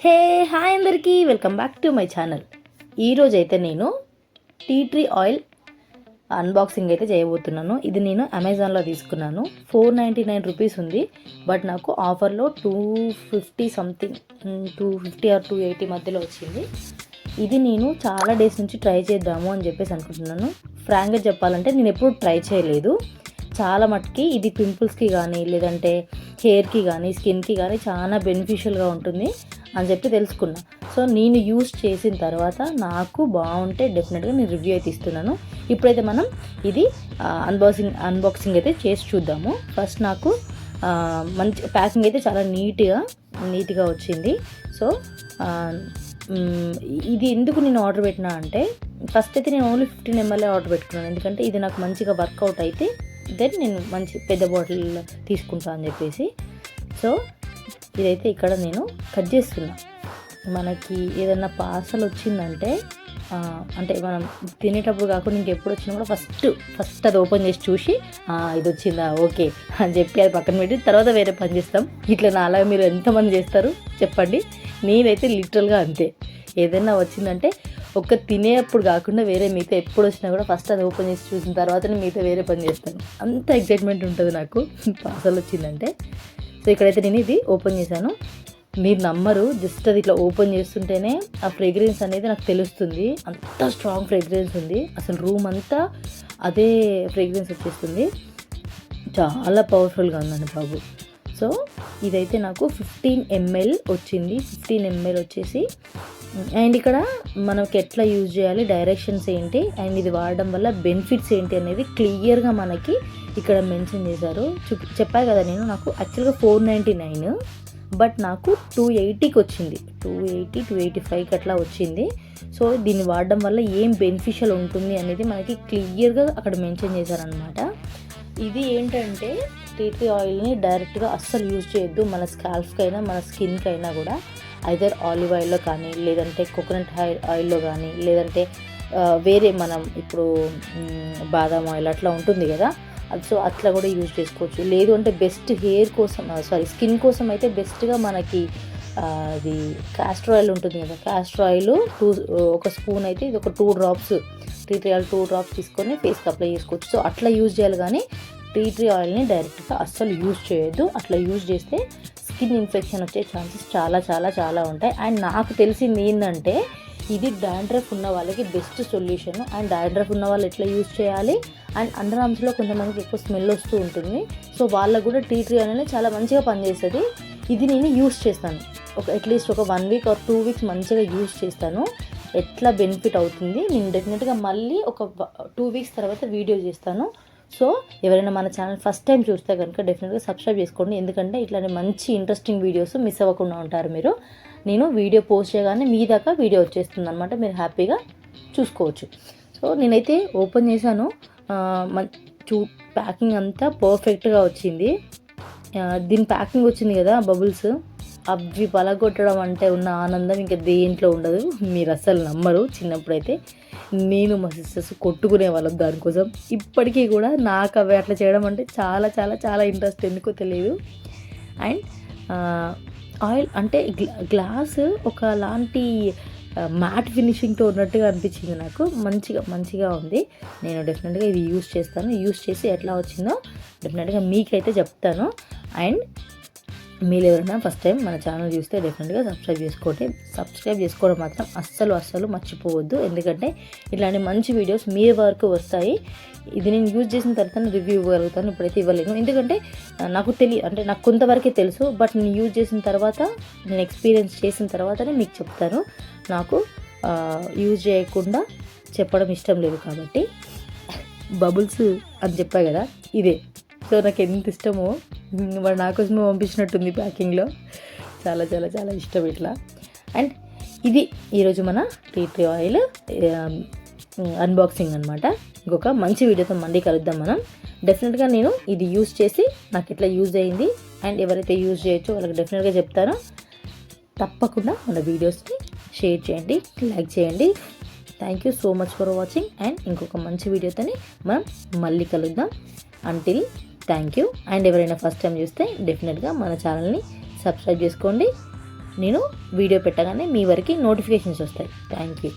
Hey hi అందరికీ welcome back to my channel. ఈరోజైతే నేను టీ ట్రీ ఆయిల్ అన్బాక్సింగ్ అయితే చేయబోతున్నాను. ఇది నేను అమెజాన్లో తీసుకున్నాను. 499 రూపీస్ ఉంది, బట్ నాకు ఆఫర్లో 250 సంథింగ్ 250 ఆర్ 280 మధ్యలో వచ్చింది. ఇది నేను చాలా డేస్ నుంచి ట్రై చేద్దాము అని చెప్పేసి అనుకుంటున్నాను. ఫ్రాంక్గా చెప్పాలంటే నేను ఎప్పుడు ట్రై చేయలేదు. చాలా మట్టుకి ఇది పింపుల్స్కి కానీ లేదంటే హెయిర్కి కానీ స్కిన్కి కానీ చాలా బెనిఫిషియల్గా ఉంటుంది అని చెప్పి తెలుసుకున్నా. సో నేను యూస్ చేసిన తర్వాత నాకు బాగుంటే డెఫినెట్గా నేను రివ్యూ అయితే ఇస్తున్నాను. ఇప్పుడైతే మనం ఇది అన్బాక్సింగ్ అయితే చేసి చూద్దాము. ఫస్ట్ నాకు మంచి ప్యాకింగ్ అయితే చాలా నీట్గా వచ్చింది. సో ఇది ఎందుకు నేను ఆర్డర్ పెట్టినా అంటే, ఫస్ట్ అయితే నేను ఓన్లీ 15 ml ఆర్డర్ పెట్టుకున్నాను. ఎందుకంటే ఇది నాకు మంచిగా వర్కౌట్ అయితే దెన్ నేను మంచి పెద్ద బాటిల్ తీసుకుంటాను అని చెప్పేసి. సో ఇదైతే ఇక్కడ నేను కట్ చేస్తున్నా. మనకి ఏదన్నా పార్సల్ వచ్చిందంటే అంటే మనం తినేటప్పుడు కాకుండా ఇంకెప్పుడు వచ్చినా కూడా ఫస్ట్ అది ఓపెన్ చేసి చూసి ఇది వచ్చిందా ఓకే అని చెప్పి అది పక్కన పెట్టి తర్వాత వేరే పని చేస్తాం. ఇట్లా నాలాగా మీరు ఎంతమంది చేస్తారు చెప్పండి? నేనైతే లిటరల్గా అంతే. ఏదైనా వచ్చిందంటే ఒక్క తినేప్పుడు కాకుండా వేరే మిగతా ఎప్పుడు వచ్చినా కూడా ఫస్ట్ అది ఓపెన్ చేసి చూసిన తర్వాతనే మిగతా వేరే పని చేస్తాను. అంత ఎక్సైట్మెంట్ ఉంటుంది నాకు పార్సల్ వచ్చిందంటే. సో ఇక్కడైతే నేను ఇది ఓపెన్ చేశాను. మీరు నమ్మరు, జస్ట్ అది ఇట్లా ఓపెన్ చేస్తుంటేనే ఆ ఫ్రేగ్రెన్స్ అనేది నాకు తెలుస్తుంది. అంత స్ట్రాంగ్ ఫ్రేగ్రెన్స్ ఉంది. అసలు రూమ్ అంతా అదే ఫ్రేగ్రెన్స్ వచ్చేస్తుంది. చాలా పవర్ఫుల్గా ఉందండి బాబు. సో ఇదైతే నాకు 15 ml వచ్చింది. 15 ml వచ్చేసి, అండ్ ఇక్కడ మనకి ఎట్లా యూజ్ చేయాలి, డైరెక్షన్స్ ఏంటి, అండ్ ఇది వాడడం వల్ల బెనిఫిట్స్ ఏంటి అనేది క్లియర్గా మనకి ఇక్కడ మెన్షన్ చేశారు. చెప్పాను కదా నేను, నాకు యాక్చువల్గా 499, బట్ నాకు 280కి వచ్చింది. 285కి అట్లా వచ్చింది. సో దీన్ని వాడడం వల్ల ఏం బెనిఫిషియల్ ఉంటుంది అనేది మనకి క్లియర్గా అక్కడ మెన్షన్ చేశారనమాట. ఇది ఏంటంటే టీ ట్రీ ఆయిల్ని డైరెక్ట్గా అస్సలు యూజ్ చేయొద్దు. మన స్కాల్ఫ్కి అయినా మన స్కిన్కి అయినా కూడా ఐదర్ ఆలివ్ ఆయిల్లో కానీ లేదంటే కోకోనట్ ఆయిల్లో కానీ లేదంటే వేరే మనం ఇప్పుడు బాదాం ఆయిల్ అట్లా ఉంటుంది కదా, సో అట్లా కూడా యూజ్ చేసుకోవచ్చు. లేదు అంటే బెస్ట్ హెయిర్ కోసం స్కిన్ కోసం అయితే బెస్ట్గా మనకి అది క్యాస్టర్ ఆయిల్ ఉంటుంది కదా, క్యాస్టర్ ఆయిల్ ఒక స్పూన్ అయితే ఇది ఒక 2 drops tea tree oil 2 drops తీసుకొని ఫేస్కి అప్లై చేసుకోవచ్చు. సో అట్లా యూజ్ చేయాలి, కానీ టీ ట్రీ ఆయిల్ని డైరెక్ట్గా అస్సలు యూజ్ చేయొద్దు. అట్లా యూజ్ చేస్తే స్కిన్ ఇన్ఫెక్షన్ వచ్చే ఛాన్సెస్ చాలా చాలా చాలా ఉంటాయి. అండ్ నాకు తెలిసింది ఏంటంటే ఇది డాండ్రఫ్ ఉన్న వాళ్ళకి బెస్ట్ సొల్యూషన్. అండ్ డాండ్రఫ్ ఉన్న వాళ్ళు ఎట్లా యూజ్ చేయాలి, అండ్ అండర్ ఆర్మ్స్లో కొంతమందికి ఎక్కువ స్మెల్ వస్తూ ఉంటుంది. సో వాళ్ళకు కూడా టీ ట్రీ అనేది చాలా మంచిగా పనిచేస్తుంది. ఇది నేను యూజ్ చేస్తాను. అట్లీస్ట్ ఒక 1 week or 2 weeks మంచిగా యూజ్ చేస్తాను. ఎట్లా బెనిఫిట్ అవుతుంది నేను డెఫినెట్గా మళ్ళీ ఒక 2 weeks తర్వాత వీడియో చేస్తాను. సో ఎవరైనా మన ఛానల్ ఫస్ట్ టైం చూస్తే కనుక డెఫినెట్గా సబ్స్క్రైబ్ చేసుకోండి. ఎందుకంటే ఇట్లాంటి మంచి ఇంట్రెస్టింగ్ వీడియోస్ మిస్ అవ్వకుండా ఉంటారు మీరు. నేను వీడియో పోస్ట్ చేయగానే మీ దాకా వీడియో వచ్చేస్తుంది అనమాట, మీరు హ్యాపీగా చూసుకోవచ్చు. సో నేనైతే ఓపెన్ చేశాను. ప్యాకింగ్ అంతా పర్ఫెక్ట్గా వచ్చింది. దీని ప్యాకింగ్ వచ్చింది కదా, బబుల్స్ అవి పలగొట్టడం అంటే ఉన్న ఆనందం ఇంకా దేంట్లో ఉండదు. మీరు అస్సలు నమ్మరు. చిన్నప్పుడైతే నేను మా సిస్టర్స్ కొట్టుకునే వాళ్ళం దానికోసం. ఇప్పటికీ కూడా నాకు అవి అట్లా చేయడం అంటే చాలా చాలా చాలా ఇంట్రెస్ట్, ఎందుకో తెలియదు. అండ్ ఆయిల్ అంటే గ్లాస్ ఒకలాంటి మ్యాట్ ఫినిషింగ్తో ఉన్నట్టుగా అనిపించింది నాకు. మంచిగా ఉంది. నేను డెఫినెట్గా ఇది యూజ్ చేస్తాను. యూజ్ చేసి ఎట్లా వచ్చిందో డెఫినెట్గా మీకైతే చెప్తాను. అండ్ మీరు ఎవరైనా ఫస్ట్ టైం మన ఛానల్ చూస్తే డెఫినెట్గా సబ్స్క్రైబ్ చేసుకోవడం మాత్రం అస్సలు మర్చిపోవద్దు. ఎందుకంటే ఇలాంటి మంచి వీడియోస్ మీ వరకు వస్తాయి. ఇది నేను యూజ్ చేసిన తర్వాత రివ్యూ ఇవ్వగలుగుతాను, ఇప్పుడైతే ఇవ్వలేను. ఎందుకంటే నాకు అంటే నాకు కొంతవరకే తెలుసు, బట్ నేను యూజ్ చేసిన తర్వాత, నేను ఎక్స్పీరియన్స్ చేసిన తర్వాతనే మీకు చెప్తాను. నాకు యూజ్ చేయకుండా చెప్పడం ఇష్టం లేదు కాబట్టి. బబుల్స్ అని చెప్పా కదా, ఇదే. సో నాకు ఎంత ఇష్టమో, వాడు నా కోసమే పంపించినట్టుంది ప్యాకింగ్లో. చాలా చాలా చాలా ఇష్టం ఇట్లా. అండ్ ఇది ఈరోజు మన టీ ట్రీ ఆయిల్ అన్బాక్సింగ్ అనమాట. ఇంకొక మంచి వీడియోతో మళ్ళీ కలుద్దాం మనం. డెఫినెట్గా నేను ఇది యూజ్ చేసి నాకు ఎట్లా యూజ్ అయ్యింది అండ్ ఎవరైతే యూజ్ చేయొచ్చో వాళ్ళకి డెఫినెట్గా చెప్తాను. తప్పకుండా మన వీడియోస్ని షేర్ చేయండి, లైక్ చేయండి. Thank you so much for watching. And ఇంకొక మంచి వీడియోతోని మనం మళ్ళీ కలుద్దాం. Until thank you. అండ్ ఎవరైనా ఫస్ట్ టైం చూస్తే డెఫినెట్గా మన ఛానల్ని సబ్స్క్రైబ్ చేసుకోండి. నేను వీడియో పెట్టగానే మీ వరకు నోటిఫికేషన్స్ వస్తాయి. Thank you.